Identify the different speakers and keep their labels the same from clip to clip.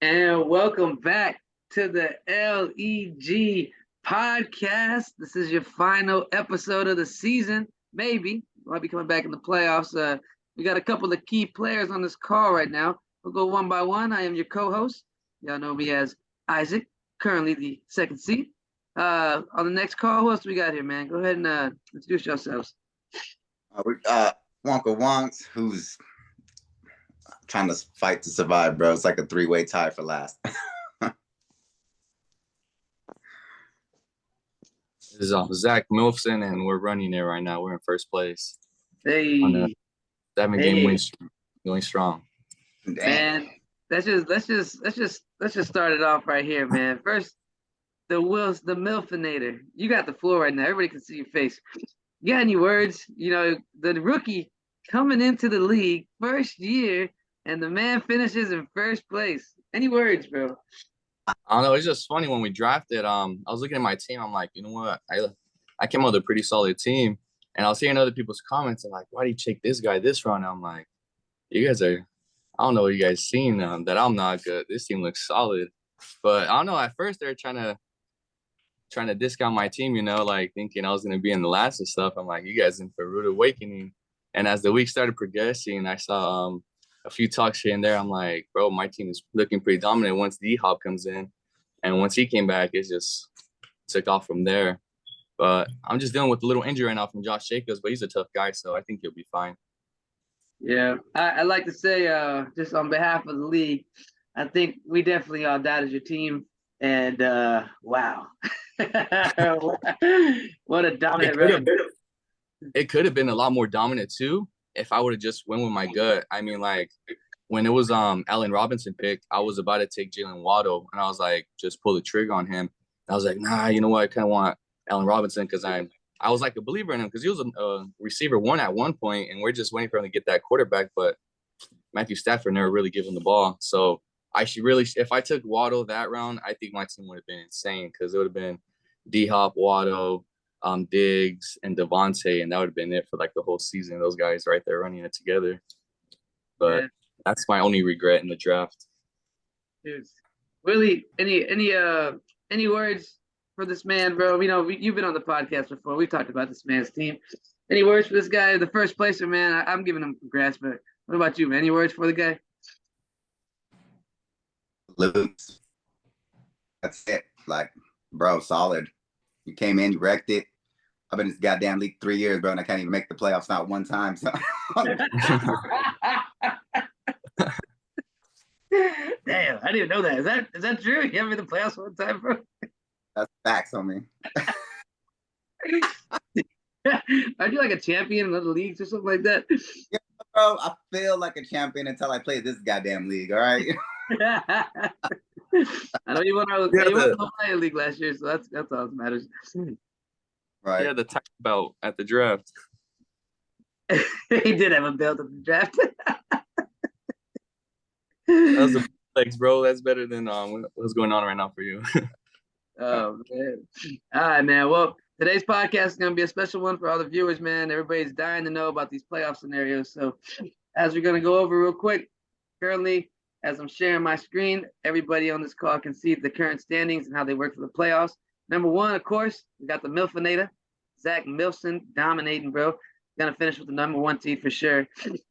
Speaker 1: And welcome back to the L.E.G podcast. This is your final episode of the season. Maybe might be coming back in the playoffs. We got a couple of key players on this call right now. We'll go one by one. I am your co-host. Y'all know me as Isaac, currently the second seat. On the next call, who else we got here, man? Go ahead and introduce yourselves.
Speaker 2: We got Wonka Wonks, who's trying to fight to survive, bro. It's like a three-way tie for last.
Speaker 3: This is Zach Milfson, and we're running it right now. We're in first place on a
Speaker 1: Hey,
Speaker 3: 7-game win streak, going strong.
Speaker 1: man. Let's just start it off right here, man. First, the Milfinator. You got the floor right now. Everybody can see your face. You got any words? You know, the rookie coming into the league first year, and the man finishes in first place. Any words, bro?
Speaker 3: I don't know. It's just funny when we drafted. I was looking at my team. I'm like, you know what? I came up with a pretty solid team, and I was hearing other people's comments. And like, why do you take this guy this round? And I'm like, you guys are. I don't know what you guys seen that I'm not good. This team looks solid, but I don't know. At first, they're trying to discount my team, like thinking I was going to be in the last and stuff. I'm like, you guys in for a rude awakening. And as the week started progressing, I saw a few talks here and there. I'm like, bro, my team is looking pretty dominant once D-Hop comes in. And once he came back, it just took off from there. But I'm just dealing with a little injury right now from Josh Jacobs, but he's a tough guy, so I think he'll be fine.
Speaker 1: Yeah, I like to say, just on behalf of the league, I think we definitely all doubted your team. And wow, what a dominant record.
Speaker 3: It could have been a lot more dominant too if I would have just went with my gut. I mean, like when it was Allen Robinson picked, I was about to take Jalen Waddle, and I was like, just pull the trigger on him. And I was like, nah, you know what? I kind of want Allen Robinson because I was like a believer in him because he was a receiver one at one point, and we're just waiting for him to get that quarterback. But Matthew Stafford never really gave him the ball, so I should really, if I took Waddle that round, I think my team would have been insane because it would have been D-Hop, Waddle, Diggs, and Devontae, and that would have been it for like the whole season. Those guys right there running it together. But
Speaker 1: Yeah.
Speaker 3: that's my only regret in the draft.
Speaker 1: Dude, Willie, any words for this man, bro? You know, you've been on the podcast before. We've talked about this man's team. Any words for this guy, the first placer, man? I'm giving him congrats, but what about you, man? Any words for the guy?
Speaker 2: Lose. That's it. Like, bro, solid. You came in, you wrecked it. I've been in this goddamn league 3 years, bro, and I can't even make the playoffs not one time. So
Speaker 1: Damn, I didn't even know that. Is that true? You haven't been in the playoffs one time, bro?
Speaker 2: that's facts on me.
Speaker 1: Aren't you like a champion in other leagues or something like that?
Speaker 2: Yeah, bro, I feel like a champion until I play this goddamn league, all right?
Speaker 1: I know you won the Ohio League last year, so that's all that matters.
Speaker 2: Right.
Speaker 3: Yeah, the time belt at the draft.
Speaker 1: He did have a belt at the draft.
Speaker 3: That was the flex, bro. That's better than what's going on right now for you.
Speaker 1: Oh man. All right, man. Well, today's podcast is gonna be a special one for all the viewers, man. Everybody's dying to know about these playoff scenarios. So as we're gonna go over real quick, currently, as I'm sharing my screen, everybody on this call can see the current standings and how they work for the playoffs. Number one, of course, we got the Milfinator, Zach Milson, dominating, bro. Gonna finish with the number one seed for sure.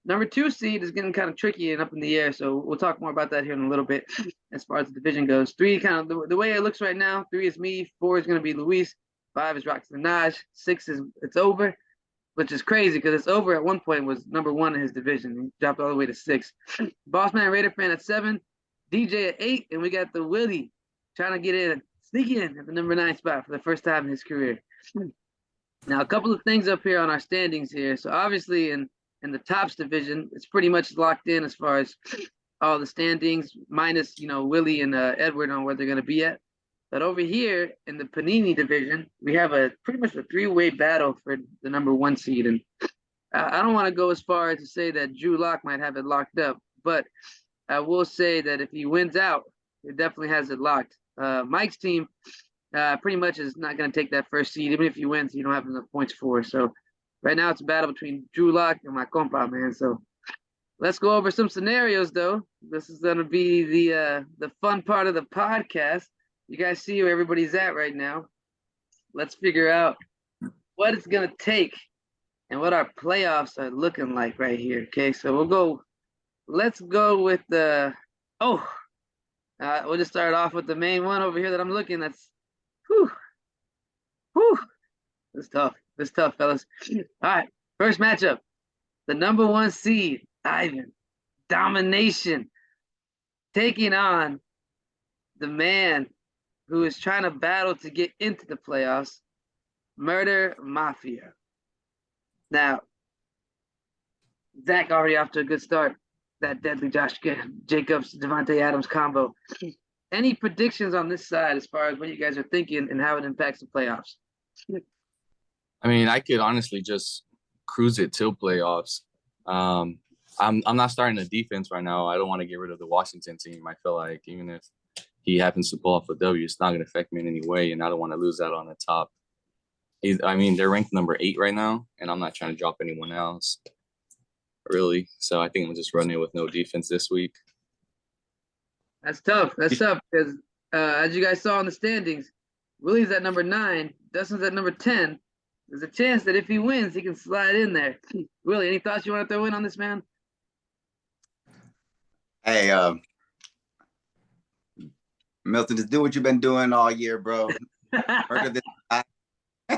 Speaker 1: Number two seed is getting kind of tricky and up in the air, so we'll talk more about that here in a little bit. As far as the division goes, three kind of the way it looks right now. 3 is me, 4 is gonna be Luis, 5 is Roxy Minaj, 6 is it's over, which is crazy because it's over at one point was number one in his division. He dropped all the way to 6. Bossman Raider fan at 7, DJ at 8, and we got the Willie trying to get in, sneak in at the number 9 spot for the first time in his career. Now, a couple of things up here on our standings here. So obviously in the tops division, it's pretty much locked in as far as all the standings, minus, Willie and Edward on where they're going to be at. But over here in the Panini division, we have pretty much a 3-way battle for the number 1 seed. And I don't want to go as far as to say that Drew Lock might have it locked up, but I will say that if he wins out, it definitely has it locked. Mike's team pretty much is not going to take that first seed. Even if he wins, you don't have enough points for. So right now it's a battle between Drew Lock and my compa, man. So let's go over some scenarios though. This is gonna be the fun part of the podcast. You guys see where everybody's at right now. Let's figure out what it's gonna take and what our playoffs are looking like right here. Okay, so let's go with we'll just start off with the main one over here that I'm looking. That's whew, whew. This is tough, fellas. All right, first matchup. The number 1 seed, Ivan, domination, taking on the man who is trying to battle to get into the playoffs, Murder Mafia. Now, Zach already off to a good start. That deadly Josh Jacobs, Devontae Adams combo. Any predictions on this side as far as what you guys are thinking and how it impacts the playoffs?
Speaker 3: I mean, I could honestly just cruise it till playoffs. I'm not starting the defense right now. I don't want to get rid of the Washington team. I feel like even if he happens to pull off a W, it's not going to affect me in any way, and I don't want to lose that on the top. I mean, they're ranked number 8 right now, and I'm not trying to drop anyone else, really. So I think I'm just running with no defense this week.
Speaker 1: That's tough. That's tough because as you guys saw in the standings, Willie's at number 9, Dustin's at number 10. There's a chance that if he wins, he can slide in there. Willie, any thoughts you want to throw in on this, man?
Speaker 2: Hey, Milton, just do what you've been doing all year, bro. Murder this guy.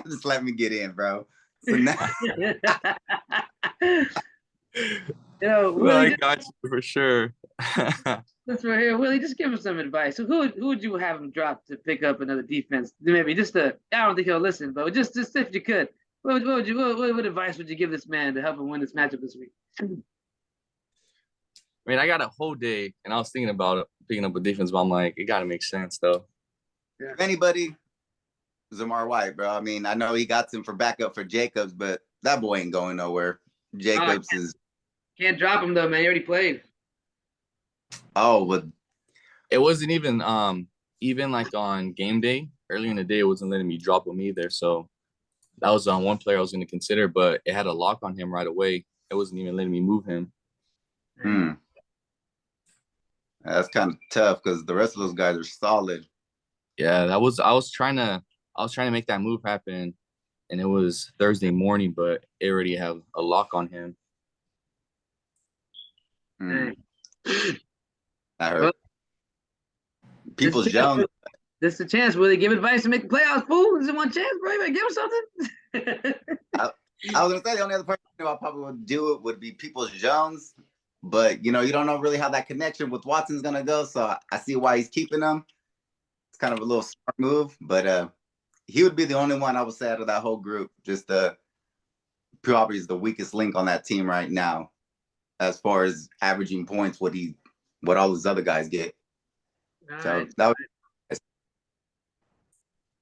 Speaker 2: Just let me get in, bro. So now
Speaker 1: Willie,
Speaker 3: I got you for sure.
Speaker 1: That's right here. Willie, just give him some advice. So who would you have him drop to pick up another defense? Maybe I don't think he'll listen, but just if you could, what advice would you give this man to help him win this matchup this week?
Speaker 3: I mean, I got a whole day, and I was thinking about it, picking up a defense, but I'm like, it got to make sense, though.
Speaker 2: Yeah. If anybody, Zamar White, bro. I mean, I know he got some for backup for Jacobs, but that boy ain't going nowhere. Jacobs is...
Speaker 1: Can't drop him, though, man. He already played.
Speaker 2: Oh, but
Speaker 3: it wasn't even like on game day earlier in the day. It wasn't letting me drop him either. So that was one player I was going to consider, but it had a lock on him right away. It wasn't even letting me move him.
Speaker 2: That's kind of tough because the rest of those guys are solid.
Speaker 3: Yeah, I was trying to make that move happen, and it was Thursday morning, but it already had a lock on him.
Speaker 2: I heard. People's Jones.
Speaker 1: This is a chance. Will they give advice to make the playoffs, fool? This is one chance, bro. You better give him something.
Speaker 2: I was gonna say the only other person I probably would do it would be People's Jones, but you don't know really how that connection with Watson's gonna go. So I see why he's keeping him. It's kind of a little smart move, but he would be the only one I would say out of that whole group. Just probably is the weakest link on that team right now, as far as averaging points. What all those other guys get.
Speaker 1: All
Speaker 2: so
Speaker 1: right.
Speaker 2: that would.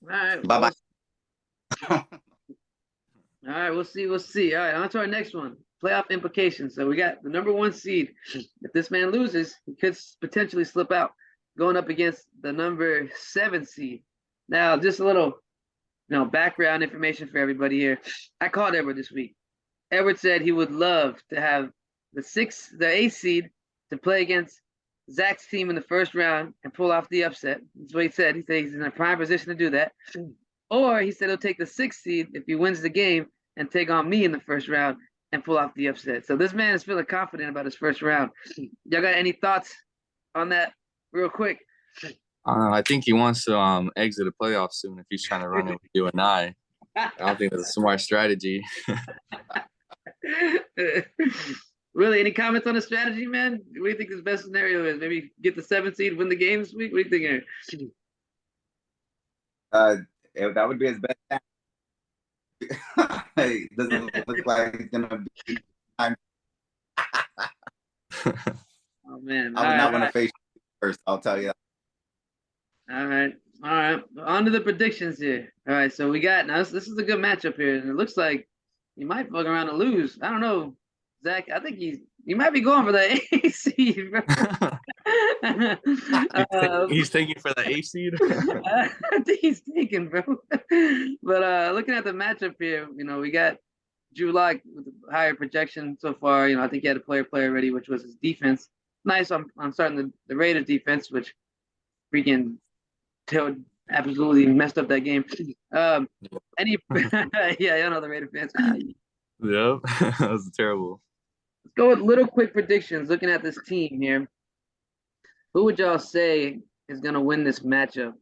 Speaker 1: All right.
Speaker 2: Bye-bye.
Speaker 1: All right, we'll see. All right, on to our next one. Playoff implications. So we got the number 1 seed. If this man loses, he could potentially slip out, going up against the number 7 seed. Now, just a little, background information for everybody here. I called Edward this week. Edward said he would love to have the 8th seed to play against Zach's team in the first round and pull off the upset. That's what he said. He said he's in a prime position to do that. Or he said he'll take the 6th seed if he wins the game and take on me in the first round and pull off the upset. So this man is feeling confident about his first round. Y'all got any thoughts on that real quick?
Speaker 3: I think he wants to exit the playoffs soon if he's trying to run it with you and I. I don't think that's a smart strategy.
Speaker 1: Really, any comments on the strategy, man? What do you think his best scenario is? Maybe get the 7th seed, win the game this week? What do you think
Speaker 2: here? That would be his best. Hey, doesn't look like he's gonna be time.
Speaker 1: Oh man.
Speaker 2: I would not want to face you first, I'll tell you that.
Speaker 1: All right. On to the predictions here. All right, so we got now. This is a good matchup here, and it looks like he might fuck around and lose. I don't know, Zach. I think he might be going for the A seed, bro.
Speaker 3: He's taking for the A seed.
Speaker 1: I think he's taking, bro. But looking at the matchup here, we got Drew Lock with a higher projection so far. I think he had a player already, which was his defense. Nice on starting the Raiders defense, which freaking absolutely messed up that game. Any yeah, I know the Raider fans.
Speaker 3: Yep, that was terrible.
Speaker 1: Let's go with little quick predictions. Looking at this team here, who would y'all say is gonna win this matchup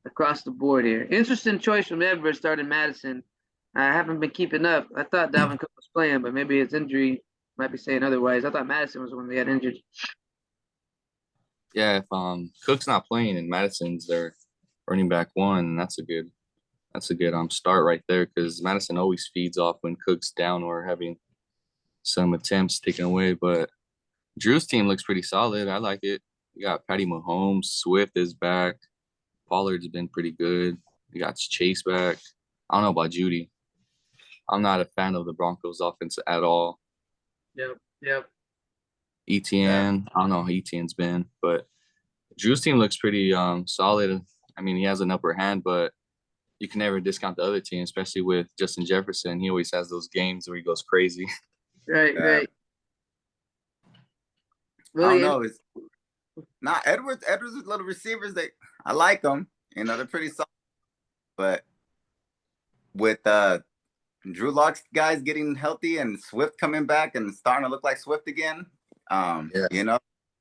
Speaker 1: across the board here? Interesting choice from Edwards starting Madison. I haven't been keeping up. I thought Dalvin Cook was playing, but maybe his injury might be saying otherwise. I thought Madison was the one that got injured.
Speaker 3: Yeah, if Cook's not playing and Madison's their running back one, that's a good start right there, because Madison always feeds off when Cook's down or having some attempts taken away. But Drew's team looks pretty solid. I like it. You got Patty Mahomes, Swift is back, Pollard's been pretty good. You got Chase back. I don't know about Judy. I'm not a fan of the Broncos offense at all.
Speaker 1: Yep.
Speaker 3: ETN, I don't know how ETN's been, but Drew's team looks pretty solid. I mean, he has an upper hand, but you can never discount the other team, especially with Justin Jefferson. He always has those games where he goes crazy.
Speaker 1: Right.
Speaker 2: I don't know. It's not Edwards. Edwards is little receivers. I like them. They're pretty solid. But with Drew Lock's guys getting healthy and Swift coming back and starting to look like Swift again, the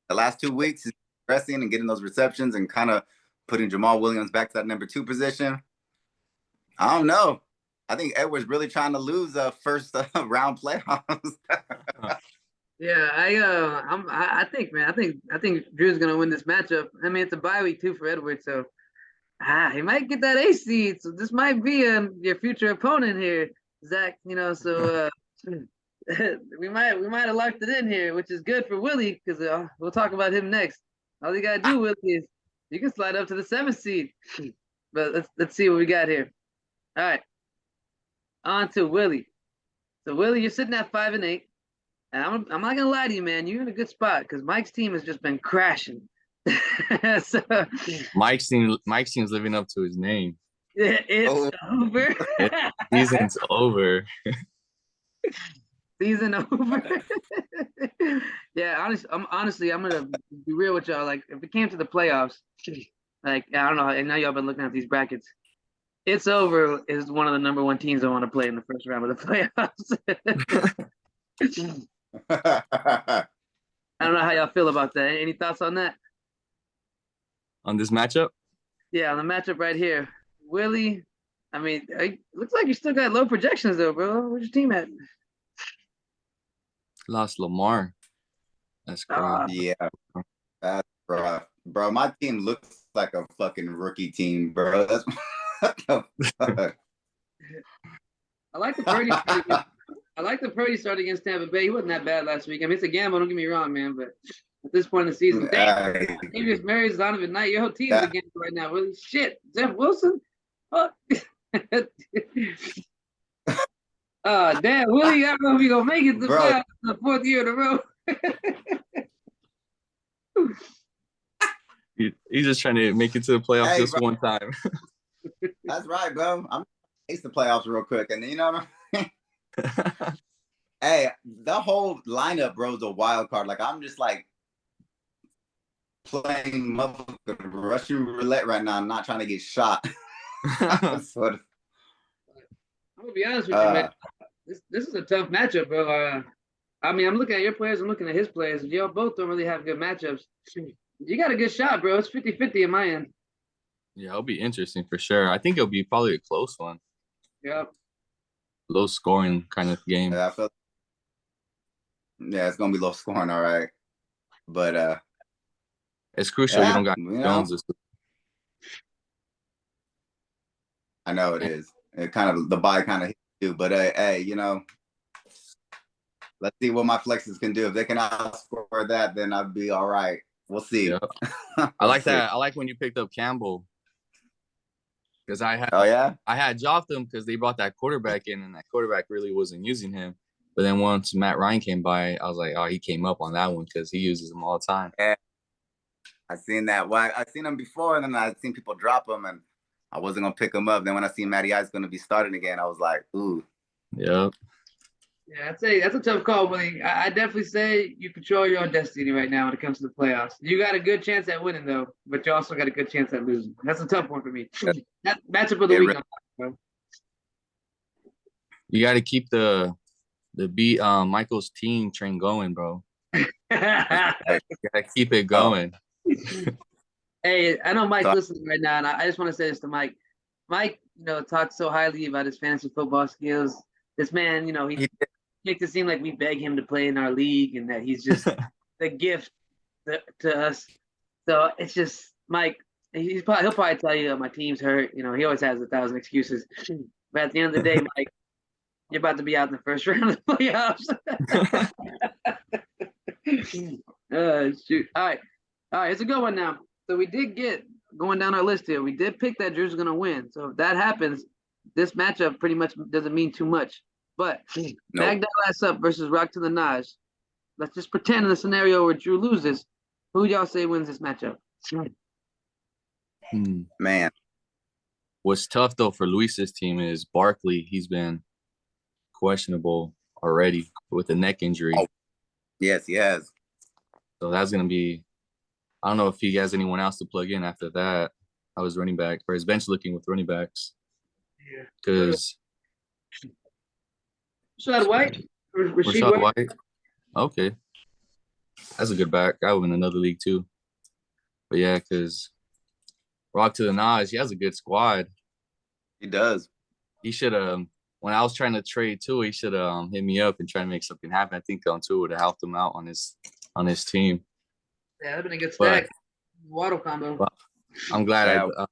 Speaker 2: last 2 weeks he's progressing and getting those receptions and kind of putting Jamal Williams back to that number 2 position. I don't know. I think Edwards really trying to lose first round playoffs.
Speaker 1: Yeah, I think, man, I think Drew's gonna win this matchup. I mean, it's a bye week too for Edwards, so he might get that A seed. So this might be your future opponent here, Zach. So we might have locked it in here, which is good for Willie, because we'll talk about him next. All you gotta do, Willie, is you can slide up to the 7th seed. But let's see what we got here. All right, on to Willie. So Willie, you're sitting at 5-8. And I'm not gonna lie to you, man. You're in a good spot because Mike's team has just been crashing. So
Speaker 3: Mike's team's living up to his name.
Speaker 1: It's over.
Speaker 3: Season's over.
Speaker 1: Season over. Yeah, honestly, I'm gonna be real with y'all. Like, if it came to the playoffs, like, I don't know. I know y'all been looking at these brackets. It's over is one of the number 1 teams I want to play in the first round of the playoffs. I don't know how y'all feel about that. Any thoughts on that?
Speaker 3: On this matchup?
Speaker 1: Yeah, on the matchup right here. Willie, I mean, it looks like you still got low projections though, bro. Where's your team at?
Speaker 3: Lost Lamar. That's crazy.
Speaker 2: Yeah, that's rough. Bro, my team looks like a fucking rookie team, bro. That's what the fuck?
Speaker 1: I like the Purdy start. I like the Purdy start against Tampa Bay. He wasn't that bad last week. I mean, it's a gamble. Don't get me wrong, man. But at this point in the season, Davis Mary's Donovan Knight. Your whole team's a gamble right now. Really, shit. Jeff Wilson. Oh, damn, Willie. I don't know if you're gonna make it to playoffs the 4th year in a row.
Speaker 3: He's just trying to make it to the playoffs bro. One time.
Speaker 2: That's right, bro. I'm taste the playoffs real quick, and you know what I mean? Hey, the whole lineup, bro, is a wild card. Like, I'm just like playing motherfucking Russian roulette right now. I'm not trying to get shot.
Speaker 1: I'm gonna be honest with you, man. This is a tough matchup, bro. I mean, I'm looking at your players, I'm looking at his players. Y'all both don't really have good matchups. You got a good shot, bro. It's 50-50 in my end.
Speaker 3: Yeah, it'll be interesting for sure. I think it'll be probably a close one.
Speaker 1: Yeah.
Speaker 3: Low scoring kind of game.
Speaker 2: Yeah, it's gonna be low scoring, all right. But
Speaker 3: it's crucial you don't got Jones this week.
Speaker 2: I know it is. It kind of the bye kind of hit you, but hey, let's see what my flexes can do. If they can outscore that, then I'd be all right. We'll see.
Speaker 3: Yeah. I like that. I like when you picked up Campbell. Because I had dropped him because they brought that quarterback in, and that quarterback really wasn't using him. But then once Matt Ryan came by, I was like, oh, he came up on that one because he uses him all the time.
Speaker 2: Yeah, I seen that. Well, I seen him before, and then I seen people drop him, and I wasn't gonna pick him up. Then when I seen Matty Ice gonna be starting again, I was like, ooh,
Speaker 3: Yep.
Speaker 1: Yeah, I'd say that's a tough call, Willie. I definitely say you control your own destiny right now when it comes to the playoffs. You got a good chance at winning though, but you also got a good chance at losing. That's a tough one for me. That matchup of the
Speaker 2: It
Speaker 1: week,
Speaker 2: really,
Speaker 1: bro.
Speaker 3: You got to keep the beat Michael's team train going, bro.
Speaker 2: hey,
Speaker 3: You got to keep it
Speaker 2: oh,
Speaker 3: going.
Speaker 1: Hey, I know Mike's
Speaker 2: so
Speaker 1: listening right now, and I just want to say this to Mike. Mike, talks so highly about his fantasy football skills. This man, he
Speaker 2: he,
Speaker 1: makes it seem like we beg him to play in our league and that he's just the gift to us. So it's just Mike. He'll probably tell you my team's hurt. He always has 1,000 excuses. But at the end of the day, Mike, you're about to be out in the first round of the playoffs. Shoot. All right. It's a good one now. So we did get going down our list here. We did pick that Drew's gonna win. So if that happens, this matchup pretty much doesn't mean too much. But
Speaker 2: nope,
Speaker 1: Baghdad last up versus Rock to the Naj. Let's just pretend in the scenario where Drew loses. Who y'all say wins this matchup?
Speaker 2: man.
Speaker 3: What's tough though for Luis's team is Barkley. He's been questionable already with a neck injury.
Speaker 2: Oh, yes, he has.
Speaker 3: So that's gonna be. I don't know if he has anyone else to plug in after that. How his running back or his bench looking with running backs?
Speaker 1: Yeah.
Speaker 3: Because
Speaker 1: Rashad White? Rashid
Speaker 3: Rashad
Speaker 1: White?
Speaker 3: White. Okay, that's a good back. I would in another league too. But yeah, because Rock to the Nas, he has a good squad.
Speaker 2: He does.
Speaker 3: He should have. When I was trying to trade too, he should have hit me up and try to make something happen. I think too would have helped him out on his team.
Speaker 1: Yeah, that'd been a good
Speaker 3: But,
Speaker 1: stack. Waddle combo.
Speaker 3: but I'm glad
Speaker 2: Yeah.
Speaker 3: I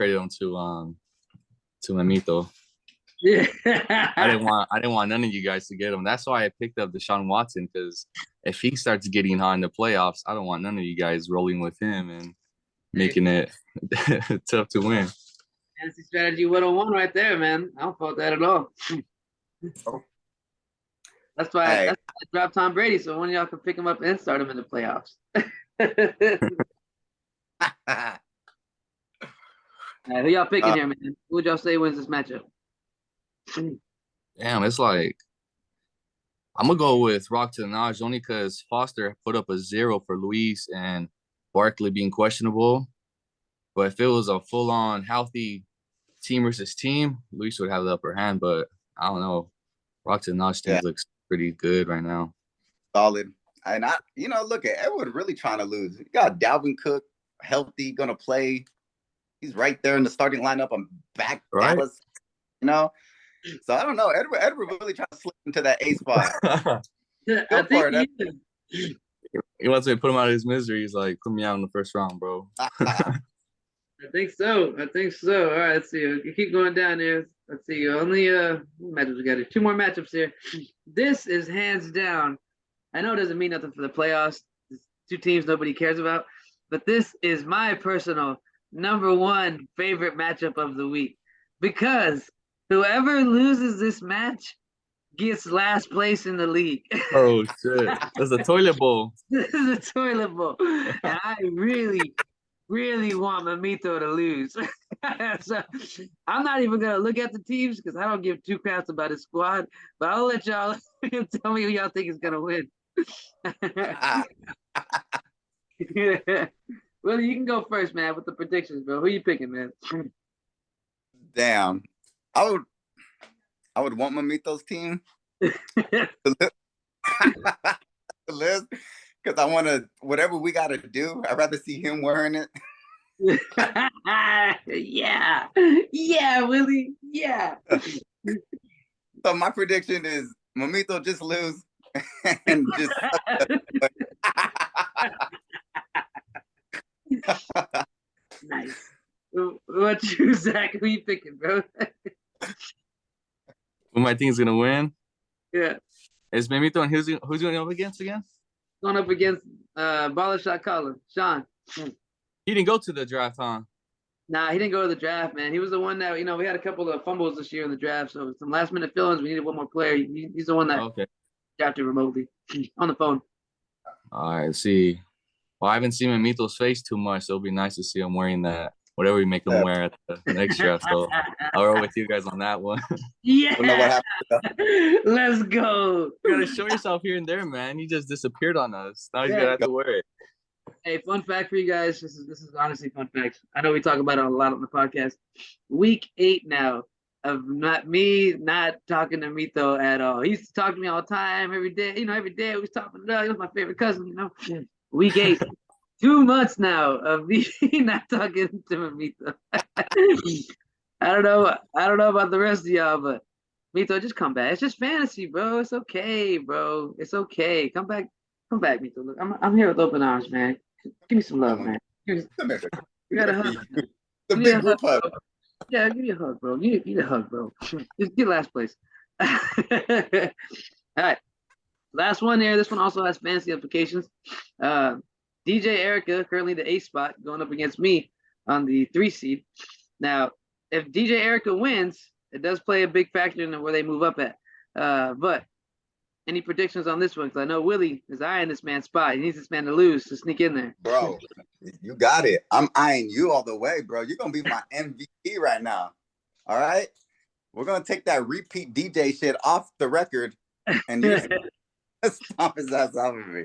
Speaker 3: traded him to Mamito.
Speaker 1: Yeah.
Speaker 3: I didn't want none of you guys to get him. That's why I picked up Deshaun Watson, because if he starts getting hot in the playoffs, I don't want none of you guys rolling with him and making it tough to win.
Speaker 1: Fantasy strategy 101 right there, man. I don't fault that at all. That's why
Speaker 2: Hey,
Speaker 1: I dropped Tom Brady, so one of y'all can pick him up and start him in the playoffs. Who y'all picking here, man? Who would y'all say wins this matchup?
Speaker 3: Damn, it's like I'm gonna go with Rock to the Naj only because Foster put up a 0 for Luis and Barkley being questionable. But if it was a full-on healthy team versus team, Luis would have the upper hand. But I don't know. Rock to the Naj team looks pretty good right now.
Speaker 2: solid. And look at everyone really trying to lose. You got Dalvin Cook, healthy, gonna play. He's right there in the starting lineup. I'm back,
Speaker 3: Right.
Speaker 2: Dallas. So I don't know. Edward really trying to slip into that A spot.
Speaker 1: I think
Speaker 3: He wants me to put him out of his misery. He's like, put me out in the first round, bro.
Speaker 1: I think so. All right, let's see. We keep going down there. Let's see. Only matchups we got here. 2 more matchups here. This is hands down. I know it doesn't mean nothing for the playoffs. It's 2 teams nobody cares about, but this is my personal #1 favorite matchup of the week because whoever loses this match gets last place in the league.
Speaker 3: Oh shit! That's a toilet bowl.
Speaker 1: This is a toilet bowl, and I really, really want Mamito to lose. So I'm not even gonna look at the teams because I don't give 2 craps about his squad. But I'll let y'all tell me who y'all think is gonna win. Well, you can go first, man, with the predictions, bro. Who you picking, man?
Speaker 2: Damn. I would want Mamito's team to list because I want to, whatever we got to do, I'd rather see him wearing it.
Speaker 1: Yeah, Willie, yeah.
Speaker 2: So my prediction is Mamito just lose and just.
Speaker 1: Nice. What you, Zach? Who you picking, bro?
Speaker 3: Who my team's gonna win?
Speaker 1: Yeah.
Speaker 3: It's Mamito, and who's going up against again?
Speaker 1: Going up against Baller Shot Caller, Sean.
Speaker 3: He didn't go to the draft, huh?
Speaker 1: Nah, he didn't go to the draft, man. He was the one that, we had a couple of fumbles this year in the draft, so some last minute fill-ins. We needed one more player. He's the one that drafted remotely on the phone.
Speaker 3: All right, see. Well, I haven't seen Mamito's face too much, so it'll be nice to see him wearing that whatever we make them wear at the next draft. So I'll roll with you guys on that one.
Speaker 1: Yeah.
Speaker 2: Don't know what happened.
Speaker 1: Let's go.
Speaker 3: You gotta show yourself here and there, man. He just disappeared on us. Now he's gonna have to wear it.
Speaker 1: Hey, fun fact for you guys. This is honestly fun facts. I know we talk about it a lot on the podcast. Week 8 now of not talking to Mito at all. He used to talk to me all the time, every day. Every day we was talking to him. He was my favorite cousin. Week 8, 2 months now of me not talking to Mito. I don't know about the rest of y'all, but Mito, just come back. It's just fantasy, bro. It's okay, bro. It's okay. Come back, Mito. Look, I'm here with open arms, man. Give me some love, man. You gotta hug.
Speaker 2: The big group hug.
Speaker 1: Yeah, give me a hug, bro. You need a hug, bro. Just get last place. All right. Last one here. This one also has fantasy implications. DJ Erica, currently the 8th spot, going up against me on the 3 seed. Now, if DJ Erica wins, it does play a big factor in where they move up at. But any predictions on this one? Because I know Willie is eyeing this man's spot. He needs this man to lose to sneak in there.
Speaker 2: Bro, you got it. I'm eyeing you all the way, bro. You're going to be my MVP right now. All right? We're going to take that repeat DJ shit off the record and you're stomp his ass off of me.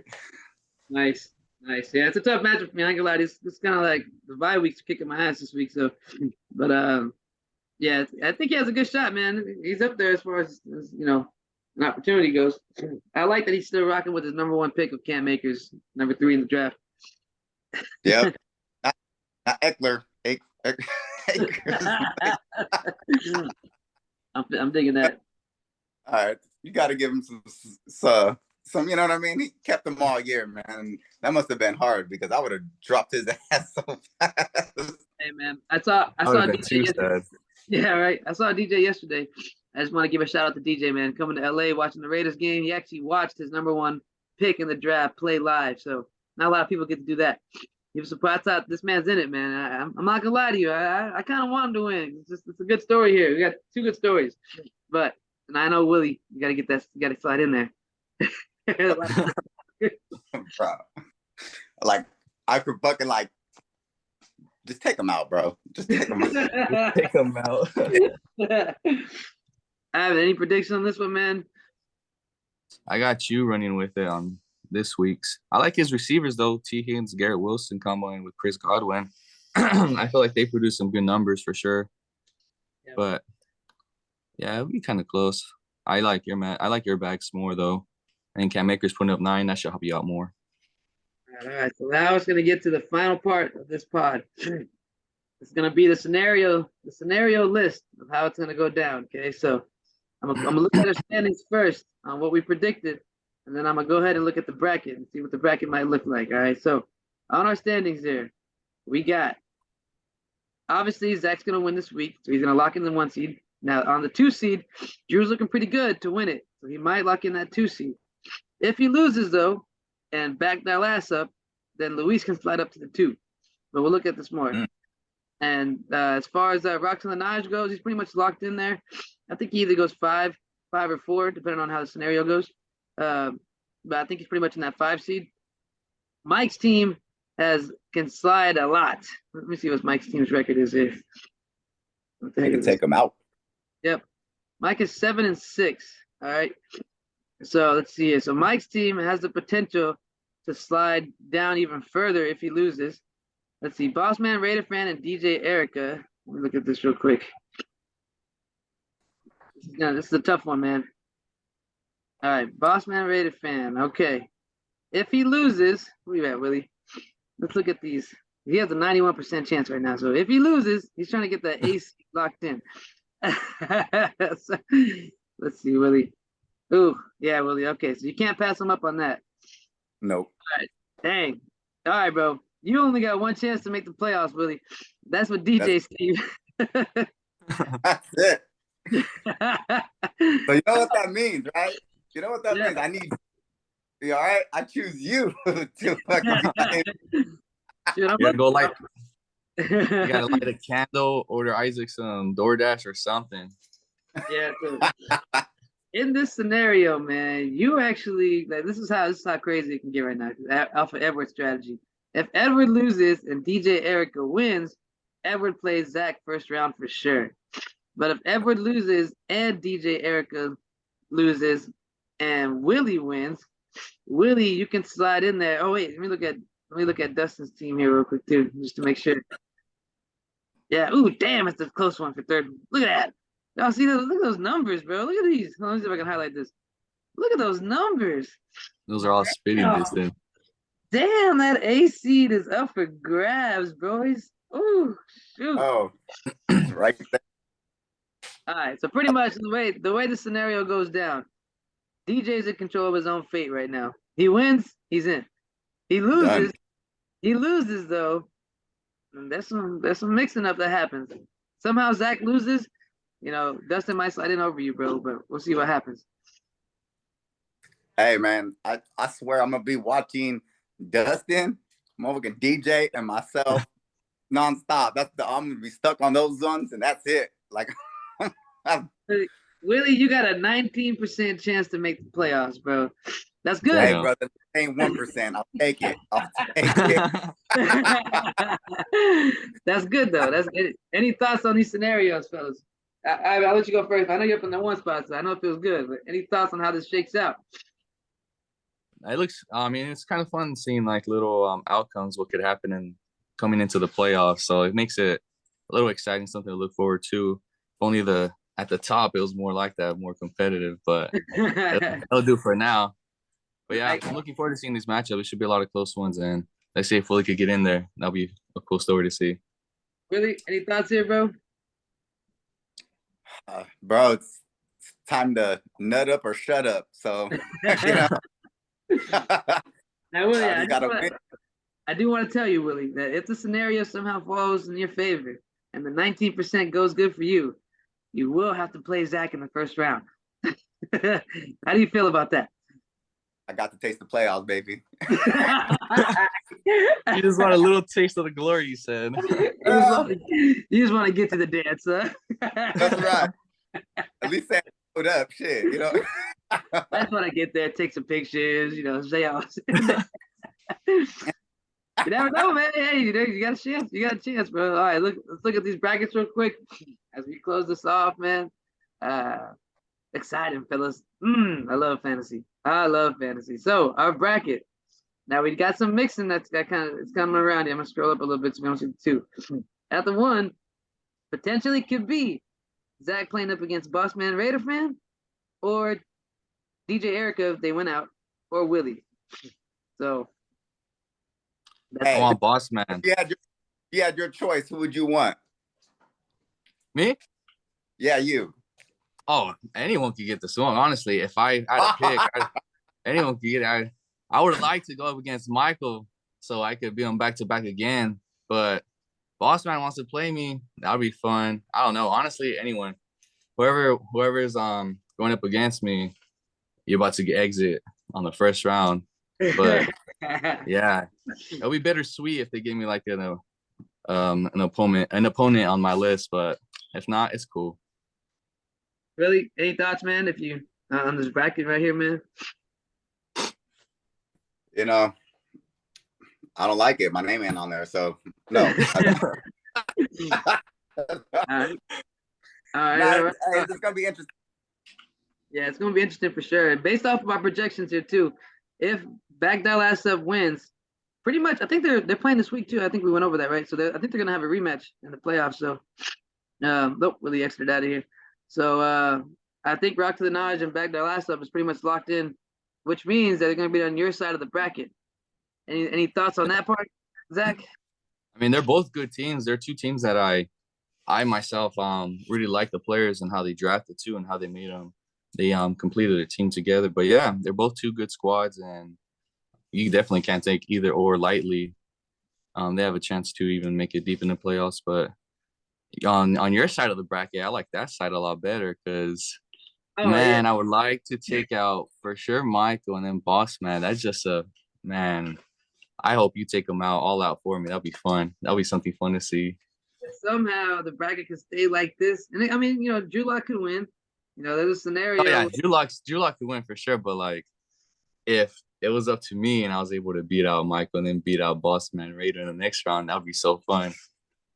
Speaker 1: Nice. Yeah, it's a tough matchup for me. I ain't gonna lie. It's kind of like the bye week's kicking my ass this week. So, but yeah, I think he has a good shot, man. He's up there as far as an opportunity goes. I like that he's still rocking with his number 1 pick of Cam Akers, number 3 in the draft.
Speaker 2: Yeah, not Eckler.
Speaker 1: I'm digging that.
Speaker 2: All right, you got to give him some. You know what I mean? He kept them all year, man. That must have been hard because I would have dropped his ass so fast.
Speaker 1: Hey, man, I saw DJ yesterday. Yeah, right. I saw DJ yesterday. I just want to give a shout out to DJ, man. Coming to LA, watching the Raiders game. He actually watched his number 1 pick in the draft play live. So not a lot of people get to do that. He was surprised. I thought this man's in it, man. I'm not gonna lie to you. I kind of want him to win. It's a good story here. We got 2 good stories, and I know Willie. You got to get that. You got to slide in there.
Speaker 2: Bro, like I could fucking just take him out, bro. Just take him out.
Speaker 3: Take him out.
Speaker 1: I have any prediction on this one, man?
Speaker 3: I got you running with it on this week's. I like his receivers though. T. Higgins, Garrett Wilson comboing with Chris Godwin. I feel like they produce some good numbers for sure. Yeah. But yeah, it'll be kind of close. I like your backs more though. I think Cam Akers putting up 9. That should help you out more.
Speaker 1: All right. So now it's going to get to the final part of this pod. It's going to be the scenario list of how it's going to go down. Okay. So I'm going to look at our standings first on what we predicted. And then I'm going to go ahead and look at the bracket and see what the bracket might look like. All right. So on our standings here, we got, obviously, Zach's going to win this week. So he's going to lock in the 1 seed. Now, on the 2 seed, Drew's looking pretty good to win it. So he might lock in that 2 seed. If he loses, though, and back that last up, then Luis can slide up to the 2. But we'll look at this more. And as far as Roxon Lanage goes, he's pretty much locked in there. I think he either goes 5 or 4, depending on how the scenario goes. But I think he's pretty much in that 5 seed. Mike's team can slide a lot. Let me see what Mike's team's record is here.
Speaker 2: They can take him out.
Speaker 1: Yep. Mike is 7-6. All right. So let's see here. So Mike's team has the potential to slide down even further if he loses. Let's see. Bossman, Raider Fan, and DJ Erica. Let me look at this real quick. This is a tough one, man. All right. Bossman, Raider Fan. Okay. If he loses, where you at, Willie? Let's look at these. He has a 91% chance right now. So if he loses, he's trying to get the ace locked in. So, let's see, Willie. Ooh, yeah, Willie. Okay, so you can't pass him up on that.
Speaker 2: Nope.
Speaker 1: All right. Dang. All right, bro. You only got 1 chance to make the playoffs, Willie. That's what DJ Steve.
Speaker 2: That's it. So you know what that means, right? You know what that means? I need. All right, I choose you to fucking.
Speaker 1: Dude,
Speaker 3: you gotta go light. You gotta light a candle, order Isaac some DoorDash or something.
Speaker 1: Yeah. So in this scenario, man, you actually this is how crazy it can get right now. Alpha Edward strategy. If Edward loses and DJ Erica wins, Edward plays Zach first round for sure. But if Edward loses and DJ Erica loses and Willie wins, Willie, you can slide in there. Oh wait, let me look at Dustin's team here real quick too, just to make sure. Yeah. Ooh, damn, it's a close one for third. Look at that. Y'all see those? Look at those numbers, bro. Look at these. Let me see if I can highlight this. Look at those numbers.
Speaker 3: Those are all spitting distance.
Speaker 1: Damn, that A seed is up for grabs, boys. Ooh, shoot.
Speaker 2: Oh, right there.
Speaker 1: All right, so pretty much the way the scenario goes down, DJ's in control of his own fate right now. He wins, he's in. He loses, though. And there's some mixing up that happens. Somehow Zach loses, Dustin might slide in over you, bro, but we'll see what happens.
Speaker 2: Hey man, I swear I'm gonna be watching Dustin, motherfucking DJ, and myself nonstop. I'm gonna be stuck on those ones, and that's it. Like,
Speaker 1: Willie, you got a 19% chance to make the playoffs, bro. That's good.
Speaker 2: Hey, brother, ain't 1%. I'll take it.
Speaker 1: That's good though. That's good. Any thoughts on these scenarios, fellas? I'll let you go first. I know you're up in the one spot, so I know it feels good. But any thoughts on how this shakes out?
Speaker 3: It looks. I mean, it's kind of fun seeing like little outcomes, what could happen and coming into the playoffs. So it makes it a little exciting, something to look forward to. If only at the top it was more like that, more competitive. But it'll do for now. But yeah, I'm looking forward to seeing these matchups. It should be a lot of close ones, and let's see if Willie could get in there. That'll be a cool story to see.
Speaker 1: Willie, any thoughts here, bro?
Speaker 2: Bro, it's time to nut up or shut up. So,
Speaker 1: Now, Willie, I do want to tell you, Willie, that if the scenario somehow falls in your favor and the 19% goes good for you, you will have to play Zach in the first round. How do you feel about that?
Speaker 2: I got to taste the playoffs, baby.
Speaker 3: You just want a little taste of the glory, you said.
Speaker 1: You just want to get to the dance, huh?
Speaker 2: That's right. At least that showed up, shit,
Speaker 1: I just want to get there, take some pictures, say how. You never know, man. Hey, you got a chance. You got a chance, bro. All right, let's look at these brackets real quick as we close this off, man. Exciting, fellas. I love fantasy. So our bracket. Now we got some mixing it's coming around here. I'm gonna scroll up a little bit to be honest with you too. At the one, potentially could be Zach playing up against Bossman Raider fan, or DJ Erica if they went out, or Willie. So
Speaker 3: I want Bossman.
Speaker 2: You had your choice. Who would you want?
Speaker 3: Me?
Speaker 2: Yeah, you.
Speaker 3: Oh, anyone could get this one. Honestly, if I had a pick, anyone could get it. I would like to go up against Michael so I could be on back-to-back again. But Bossman wants to play me. That would be fun. I don't know. Honestly, anyone. Whoever's going up against me, you're about to exit on the first round. But yeah, it'll be bittersweet if they give me like an opponent on my list. But if not, it's cool.
Speaker 1: Really? Any thoughts, man? If you on this bracket right here, man?
Speaker 2: I don't like it. My name ain't on there, so no. All right. It's gonna be interesting.
Speaker 1: Yeah, it's gonna be interesting for sure. And based off of our projections here too, if Baghdad Last Up wins, pretty much, I think they're playing this week too. I think we went over that, right? So I think they're gonna have a rematch in the playoffs. So, really exited out of here. So I think Rock to the Naj and Baghdad Last Up is pretty much locked in, which means that they're going to be on your side of the bracket. Any thoughts on that part, Zach?
Speaker 3: I mean, they're both good teams. They're two teams that I myself really like the players and how they drafted too and how they made them. They completed a team together. But yeah, they're both two good squads, and you definitely can't take either or lightly. They have a chance to even make it deep in the playoffs, but on your side of the bracket, I like that side a lot better because, I would like to take out for sure Michael and then Bossman. That's just man. I hope you take them all out for me. That'll be fun. That'll be something fun to see.
Speaker 1: Somehow the bracket can stay like this, and I mean, Drew Lock could win. There's a scenario.
Speaker 3: Oh yeah, Drew Lock could win for sure. But like, if it was up to me and I was able to beat out Michael and then beat out Bossman Raider in the next round, that'd be so fun.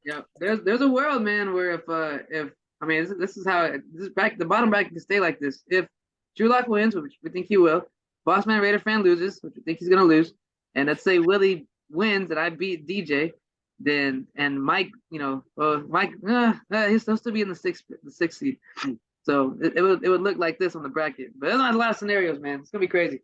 Speaker 1: Yeah, there's a world, man, where if I mean this is how this bracket, the bottom bracket can stay like this. If Drew Lock wins, which we think he will, Bossman Raider fan loses, which we think he's gonna lose, and let's say Willie wins and I beat DJ, then and Mike, Mike, he'll still be in the sixth seed. So it would look like this on the bracket, but there's not a lot of scenarios, man. It's gonna be crazy.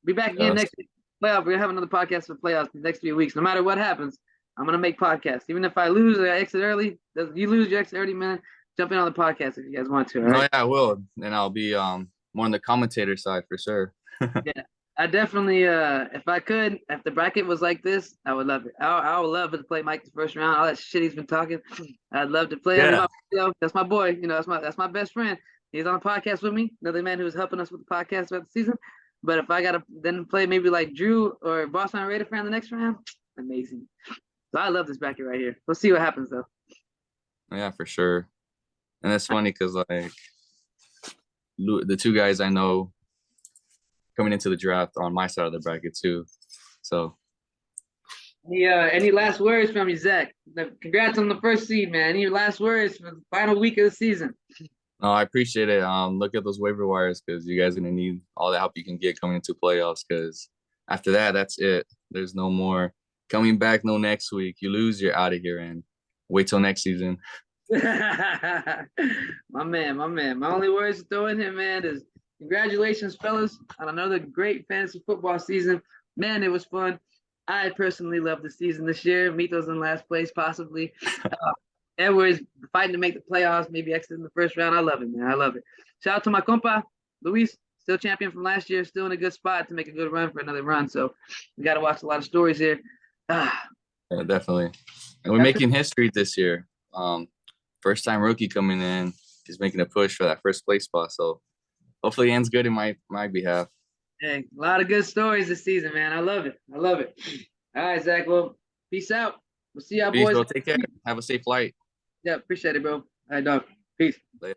Speaker 1: Be back again
Speaker 3: Yes.
Speaker 1: next week. Playoff. We're gonna have another podcast for playoffs the next 3 weeks. No matter what happens, I'm gonna make podcasts. Even if I lose or I exit early, you lose, you exit early, man. Jump in on the podcast if you guys want to. All
Speaker 3: No,
Speaker 1: right.
Speaker 3: yeah, I will. And I'll be more on the commentator side for sure.
Speaker 1: Yeah. I definitely, if I could, if the bracket was like this, I would love it. I would love to play Mike the first round. All that shit he's been talking, I'd love to play him.
Speaker 3: Yeah.
Speaker 1: That's my boy. That's my best friend. He's on the podcast with me. Another man who was helping us with the podcast throughout the season. But if I gotta then play maybe like Drew or Boston Raider fan the next round, amazing. So I love this bracket right here. We'll see what happens though.
Speaker 3: Yeah, for sure. And it's funny because like the two guys I know coming into the draft are on my side of the bracket too. So
Speaker 1: Any last words from you, Zach? Congrats on the first seed, man. Any last words for the final week of the season?
Speaker 3: no, I appreciate it. Look at those waiver wires because you guys are gonna need all the help you can get coming into playoffs. Because after that, that's it. There's no more coming back. No next week. You lose, you're out of here. And wait till next season.
Speaker 1: My man. My only words to throw in here, man, is congratulations, fellas, on another great fantasy football season. Man, it was fun. I personally love the season this year. Mito's in last place, possibly. Edwards fighting to make the playoffs, maybe exit in the first round. I love it, man. I love it. Shout out to my compa, Luis, still champion from last year, still in a good spot to make a good run for another run. So we got to watch a lot of stories here.
Speaker 3: Yeah, definitely. And we're making history this year. First time rookie coming in. He's making a push for that first place spot. So hopefully it ends good in my behalf.
Speaker 1: Hey, a lot of good stories this season, man. I love it. All right, Zach. Well, peace out. We'll see y'all
Speaker 3: Peace,
Speaker 1: boys.
Speaker 3: bro. Take care. Have a safe flight.
Speaker 1: Yeah, appreciate it, bro. All right, dog. Peace.
Speaker 3: Later.